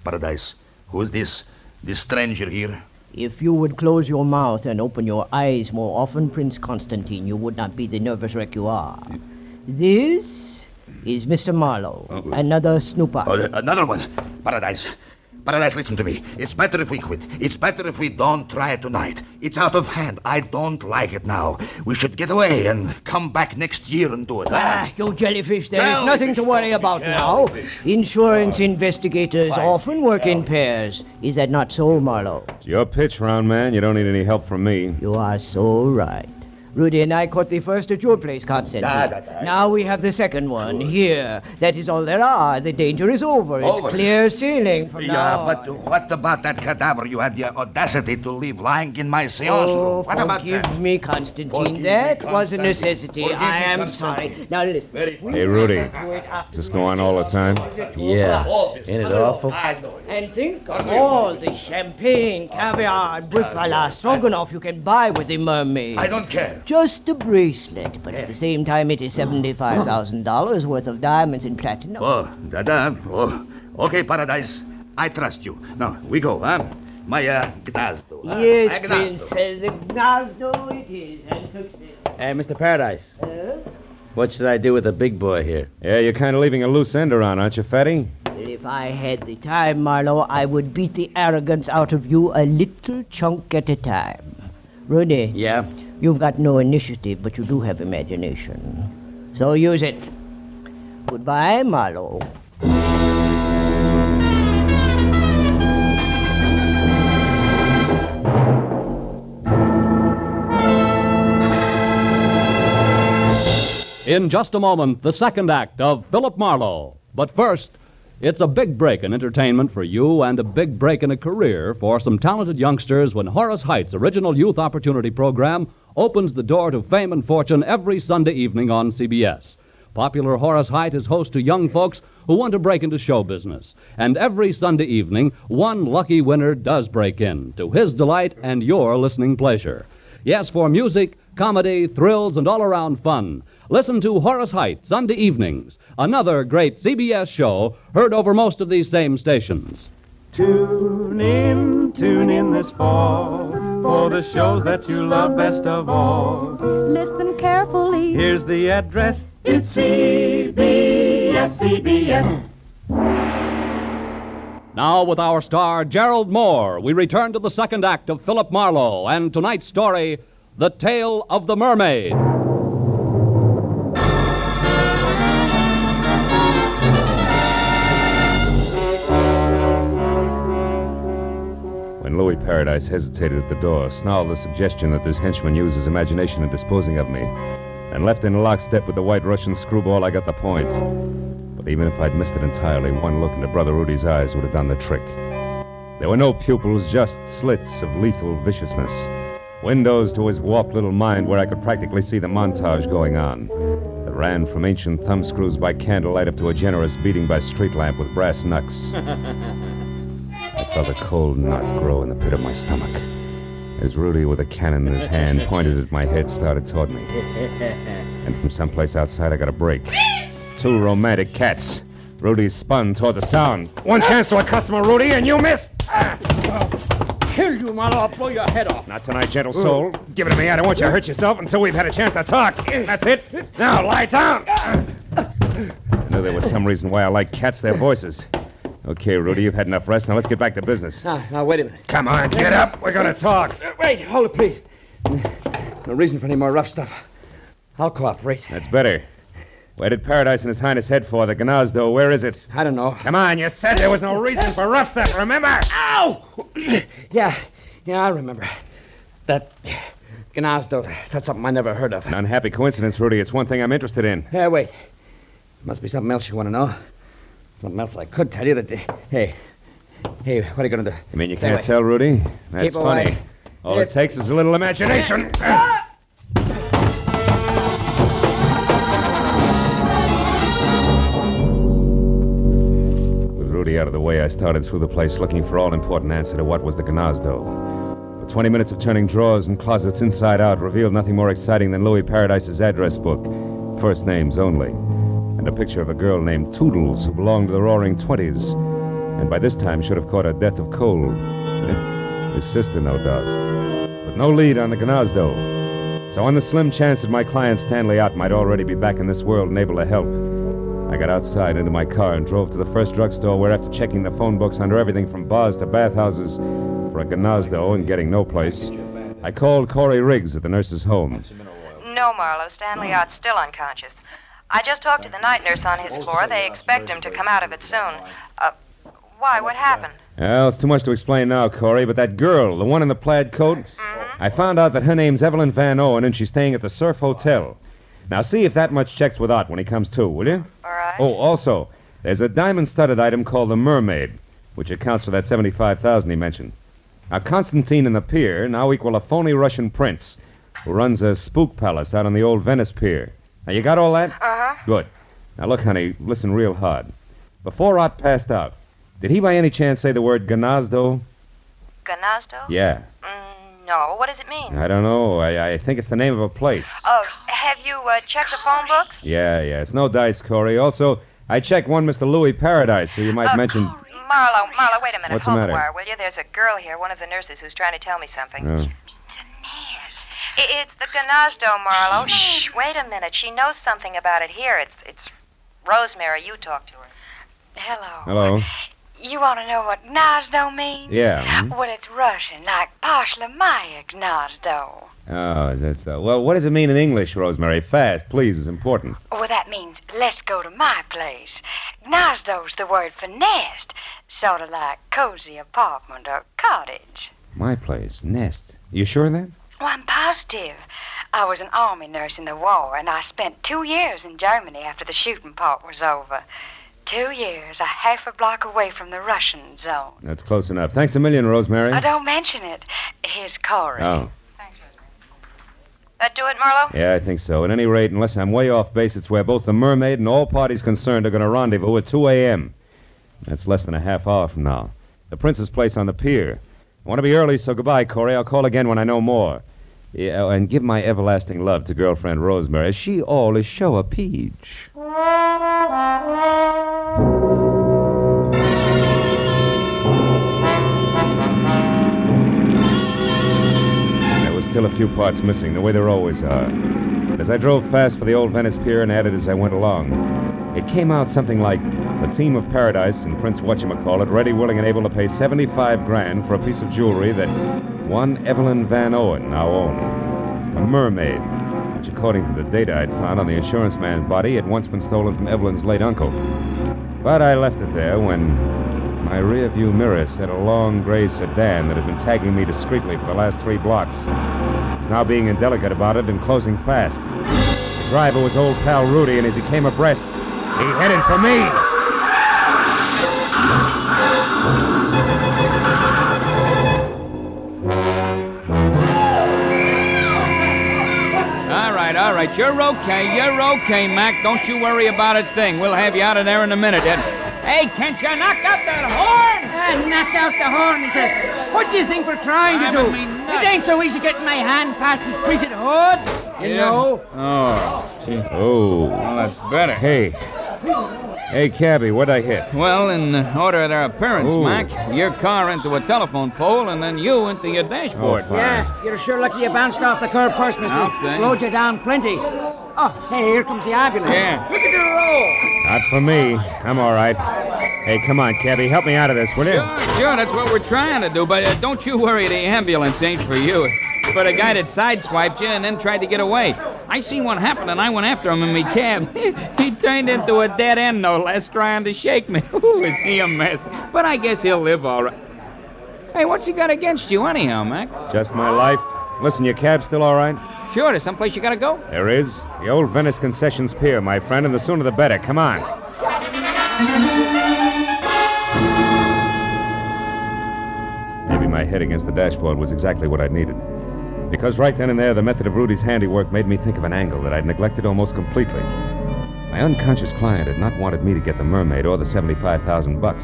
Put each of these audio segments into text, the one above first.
Paradise, who is this stranger here? If you would close your mouth and open your eyes more often, Prince Constantine, you would not be the nervous wreck you are. This is Mr. Marlowe, another snooper. Oh, another one. Paradise, listen to me. It's better if we quit. It's better if we don't try it tonight. It's out of hand. I don't like it now. We should get away and come back next year and do it. You jellyfish, there is nothing to worry about now. Insurance investigators often work in pairs. Is that not so, Marlowe? It's your pitch, round man. You don't need any help from me. You are so right. Rudy and I caught the first at your place, Constantine. Now we have the second one here. That is all there are. The danger is over. It's clear sailing from now but what about that cadaver you had the audacity to leave lying in my seance room? What about that? Forgive me, Constantine. That was a necessity. I am sorry. Now listen. Hey, Rudy. Does this go on all the time? Yeah. Ain't it awful? And think of all the champagne, caviar, buffalo, stroganoff you can buy with the mermaid. I don't care. Just a bracelet, but at the same time it is $75,000 worth of diamonds and platinum. Okay, Paradise. I trust you. Now, we go, huh? My Gnazdo. Yes, Prince. The Gnazdo it is, and success. Hey, Mr. Paradise. What should I do with the big boy here? Yeah, you're kind of leaving a loose end around, aren't you, Fatty? If I had the time, Marlowe, I would beat the arrogance out of you a little chunk at a time. Rudy. Yeah? You've got no initiative, but you do have imagination. So use it. Goodbye, Marlowe. In just a moment, the second act of Philip Marlowe. But first, it's a big break in entertainment for you and a big break in a career for some talented youngsters when Horace Height's original youth opportunity program opens the door to fame and fortune every Sunday evening on CBS. Popular Horace Height is host to young folks who want to break into show business. And every Sunday evening, one lucky winner does break in, to his delight and your listening pleasure. Yes, for music, comedy, thrills, and all-around fun, listen to Horace Height Sunday evenings, another great CBS show heard over most of these same stations. Tune in this fall for the shows that you love best of all. Listen carefully. Here's the address. It's CBS. Now, with our star, Gerald Moore, we return to the second act of Philip Marlowe and tonight's story, The Tale of the Mermaid. When Louis Paradise hesitated at the door, snarled the suggestion that this henchman used his imagination in disposing of me, and left in lockstep with the White Russian screwball, I got the point. But even if I'd missed it entirely, one look into Brother Rudy's eyes would have done the trick. There were no pupils, just slits of lethal viciousness. Windows to his warped little mind where I could practically see the montage going on. That ran from ancient thumbscrews by candlelight up to a generous beating by street lamp with brass knucks. I felt a cold knot grow in the pit of my stomach as Rudy, with a cannon in his hand, pointed at my head, started toward me. And from someplace outside, I got a break. Two romantic cats. Rudy spun toward the sound. One chance to a customer, Rudy, and you missed. Kill you, Marlowe. I'll blow your head off. Not tonight, gentle soul. Give it to me. I don't want you to hurt yourself until we've had a chance to talk. That's it. Now, lie down. I knew there was some reason why I like cats, their voices. Okay, Rudy, you've had enough rest. Now let's get back to business. Now, wait a minute. Come on, get up. We're going to talk. Wait, hold it, please. No reason for any more rough stuff. I'll cooperate. That's better. Where did Paradise and His Highness head for? The Gnazdo, where is it? I don't know. Come on, you said there was no reason for rough stuff, remember? Ow! Yeah, I remember. That Gnazdo, that's something I never heard of. An unhappy coincidence, Rudy. It's one thing I'm interested in. Wait. Must be something else you want to know. Something else I could tell you that... Hey, what are you going to do? You mean you can't tell, Rudy? That's Keep funny. away. All it takes is a little imagination. With Rudy out of the way, I started through the place looking for all-important answer to what was the Gnazdo. But 20 minutes of turning drawers and closets inside out revealed nothing more exciting than Louis Paradise's address book. First names only. And a picture of a girl named Toodles who belonged to the Roaring Twenties. And by this time should have caught a death of cold. His sister, no doubt. But no lead on the Gnazdo. So on the slim chance that my client Stanley Ott might already be back in this world and able to help, I got outside into my car and drove to the first drugstore where, after checking the phone books under everything from bars to bathhouses for a Gnazdo and getting no place, I called Corey Riggs at the nurse's home. No, Marlowe. Stanley Ott's still unconscious. I just talked to the night nurse on his floor. They expect him to come out of it soon. Why? What happened? Well, it's too much to explain now, Corey, but that girl, the one in the plaid coat, I found out that her name's Evelyn Van Owen, and she's staying at the Surf Hotel. Now, see if that much checks with Ott when he comes to, will you? All right. Oh, also, there's a diamond-studded item called the Mermaid, which accounts for that $75,000 he mentioned. Now, Constantine and the pier now equal a phony Russian prince who runs a spook palace out on the old Venice pier. Now, you got all that? Uh-huh. Good. Now, look, honey, listen real hard. Before Ott passed out, did he by any chance say the word Gnazdo? Gnazdo? Yeah. No. What does it mean? I don't know. I think it's the name of a place. Oh, have you checked the phone books? Yeah. It's no dice, Corey. Also, I checked one Mr. Louis Paradise, who you might mention... Marlowe, wait a minute. What's the Hold matter? the wire, will you? There's a girl here, one of the nurses, who's trying to tell me something. Oh. It's the Gnazdo, Marlowe. Shh, wait a minute. She knows something about it here. It's Rosemary. You talk to her. Hello. You want to know what Gnazdo means? Yeah. Well, it's Russian, like Pashlamaya Gnazdo. Oh, that's so. Well, what does it mean in English, Rosemary? Fast, please, it's important. Well, that means let's go to my place. Gnazdo's the word for nest, sort of like cozy apartment or cottage. My place, nest. You sure of that? Well, I'm positive. I was an army nurse in the war, and I spent 2 years in Germany after the shooting part was over. 2 years, a half a block away from the Russian zone. That's close enough. Thanks a million, Rosemary. Don't mention it. Here's Corey. Oh. Thanks, Rosemary. That do it, Marlowe? Yeah, I think so. At any rate, unless I'm way off base, it's where both the Mermaid and all parties concerned are going to rendezvous at 2 a.m. That's less than a half hour from now. The Prince's place on the pier. I want to be early, so goodbye, Corey. I'll call again when I know more. Yeah, and give my everlasting love to girlfriend Rosemary. She all is show a peach. There was still a few parts missing, the way there always are. But as I drove fast for the old Venice pier and added as I went along, it came out something like the team of Paradise and Prince Whatchamacallit ready, willing, and able to pay $75,000 for a piece of jewelry that one Evelyn Van Owen now owned. A mermaid, which according to the data I'd found on the insurance man's body had once been stolen from Evelyn's late uncle. But I left it there when my rearview mirror said a long gray sedan that had been tagging me discreetly for the last 3 blocks was now being indelicate about it and closing fast. The driver was old pal Rudy, and as he came abreast, he headed for me. All right. You're okay, Mac. Don't you worry about a thing. We'll have you out of there in a minute. Hey, can't you knock out that horn? Knock out the horn, he says. What do you think we're trying to do? It ain't so easy getting my hand past this printed hood, you know. Oh, gee. Oh. Well, that's better. Hey, cabby, what'd I hit? Well, in order of their appearance, Ooh. Mac, your car into a telephone pole and then you into your dashboard. Oh, fine. Yeah, you're sure lucky you bounced off the curb first, mister. I'll say. Slowed you down plenty. Oh, hey, here comes the ambulance. Yeah. Look at the roll. Not for me. I'm all right. Hey, come on, cabby, help me out of this, will you? Sure, that's what we're trying to do, but don't you worry, the ambulance ain't for you. It's for the guy that sideswiped you and then tried to get away. I seen what happened, and I went after him in me cab. He turned into a dead end, no less, trying to shake me. Ooh, is he a mess? But I guess he'll live all right. Hey, what's he got against you anyhow, Mac? Just my life. Listen, your cab's still all right? Sure, there's someplace you gotta go? There is. The old Venice Concessions Pier, my friend, and the sooner the better. Come on. Maybe my head against the dashboard was exactly what I needed. Because right then and there, the method of Rudy's handiwork made me think of an angle that I'd neglected almost completely. My unconscious client had not wanted me to get the mermaid or the $75,000, but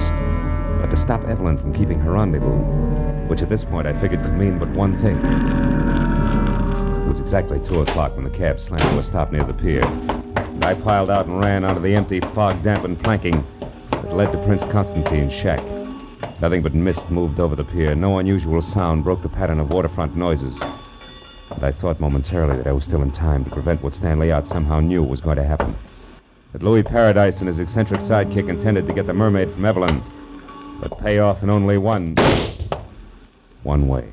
to stop Evelyn from keeping her rendezvous, which at this point I figured could mean but one thing. It was exactly 2 o'clock when the cab slammed to a stop near the pier, and I piled out and ran onto the empty, fog-dampened planking that led to Prince Constantine's shack. Nothing but mist moved over the pier. No unusual sound broke the pattern of waterfront noises. And I thought momentarily that I was still in time to prevent what Stanley Ott somehow knew was going to happen. That Louis Paradise and his eccentric sidekick intended to get the mermaid from Evelyn, but pay off in only one way.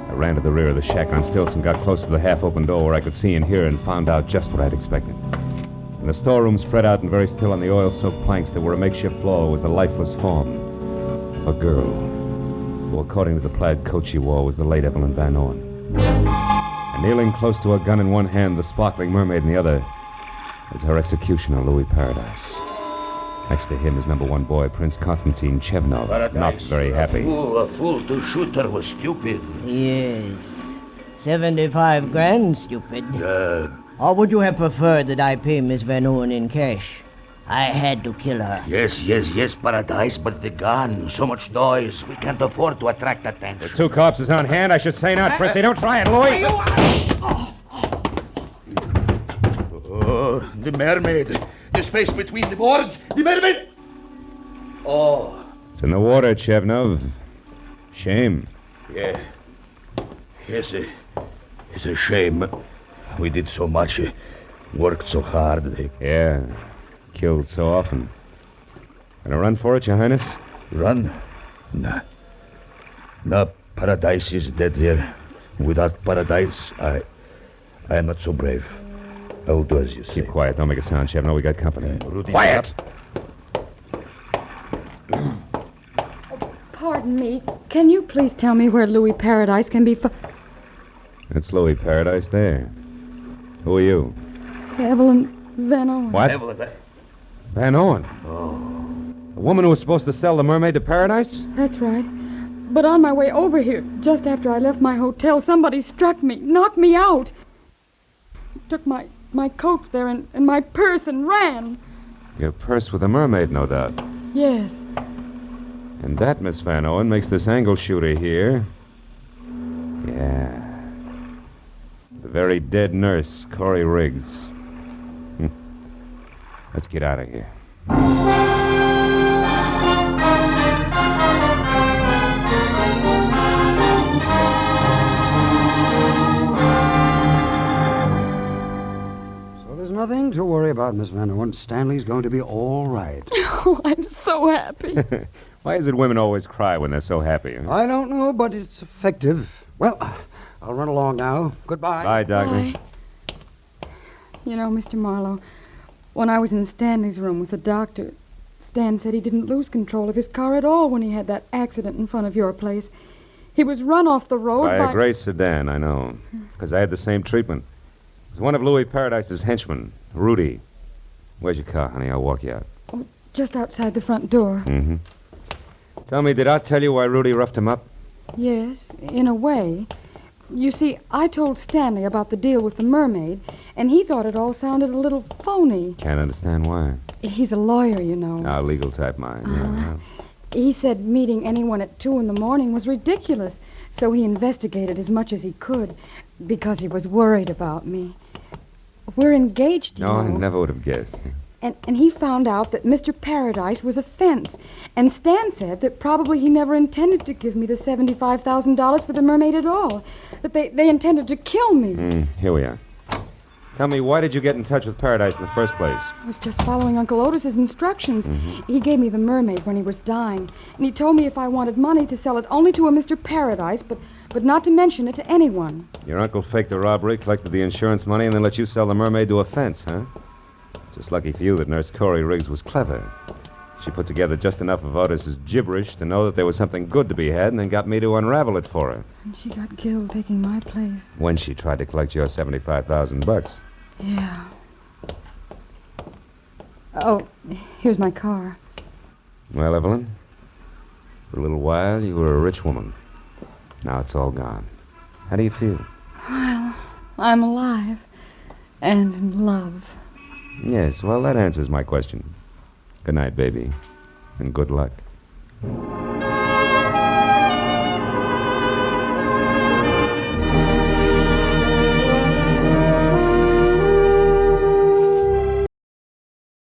I ran to the rear of the shack on stilts and got close to the half-open door where I could see and hear and found out just what I'd expected. In the storeroom, spread out and very still on the oil-soaked planks that were a makeshift floor, was the lifeless form of a girl, who, according to the plaid coat she wore, was the late Evelyn Van Orn. And kneeling close to a gun in one hand, the sparkling mermaid in the other, was her executioner, Louis Paradise. Next to him is number one boy, Prince Konstantin Chevnov, not very happy. A fool to shoot her was stupid. Yes. 75 grand, stupid. Or would you have preferred that I pay Miss Van Owen in cash? I had to kill her. Yes, Paradise, but the gun, so much noise. We can't afford to attract attention. With 2 corpses on hand, I should say not, Prissy. Don't try it, Louis. Oh, the mermaid. The space between the boards. The mermaid. Oh. It's in the water, Chevnov. Shame. Yeah. Yes, it's a shame. We did so much. Worked so hard. Yeah. Killed so often. Gonna run for it, Your Highness? Run? Nah. No, Paradise is dead here. Without Paradise, I am not so brave. I will do as you say. Keep quiet. Don't make a sound, Chevno. We got company. Quiet! Pardon me. Can you please tell me where Louis Paradise can be It's Louis Paradise there. Who are you? Evelyn Van Owen. What? Evelyn Van Owen? Oh. The woman who was supposed to sell the mermaid to Paradise? That's right. But on my way over here, just after I left my hotel, somebody struck me, knocked me out. Took my coat there and my purse and ran. Your purse with the mermaid, no doubt. Yes. And that, Miss Van Owen, makes this angle shooter here. Yeah. The very dead nurse, Corey Riggs. Let's get out of here. Nothing to worry about, Miss Van Owen. Stanley's going to be all right. Oh, I'm so happy. Why is it women always cry when they're so happy? Huh? I don't know, but it's effective. Well, I'll run along now. Goodbye. Bye, Doctor. Bye. You know, Mr. Marlowe, when I was in Stanley's room with the doctor, Stan said he didn't lose control of his car at all when he had that accident in front of your place. He was run off the road by a gray sedan, I know. Because I had the same treatment. It's one of Louis Paradise's henchmen, Rudy. Where's your car, honey? I'll walk you out. Oh, just outside the front door. Mm-hmm. Tell me, did I tell you why Rudy roughed him up? Yes, in a way. You see, I told Stanley about the deal with the mermaid, and he thought it all sounded a little phony. Can't understand why. He's a lawyer, you know. Ah, legal type mind. Yeah. He said meeting anyone at 2 a.m. was ridiculous, so he investigated as much as he could because he was worried about me. We're engaged, you know. No, I never would have guessed. And he found out that Mr. Paradise was a fence. And Stan said that probably he never intended to give me the $75,000 for the mermaid at all. That they intended to kill me. Here we are. Tell me, why did you get in touch with Paradise in the first place? I was just following Uncle Otis's instructions. He gave me the mermaid when he was dying. And he told me if I wanted money to sell it only to a Mr. Paradise, but not to mention it to anyone. Your uncle faked the robbery, collected the insurance money, and then let you sell the mermaid to a fence, huh? Just lucky for you that Nurse Corey Riggs was clever. She put together just enough of Otis's gibberish to know that there was something good to be had and then got me to unravel it for her. And she got killed taking my place. When she tried to collect your $75,000. Yeah. Oh, here's my car. Well, Evelyn, for a little while you were a rich woman. Now it's all gone. How do you feel? Well, I'm alive and in love. Yes, well, that answers my question. Good night, baby, and good luck.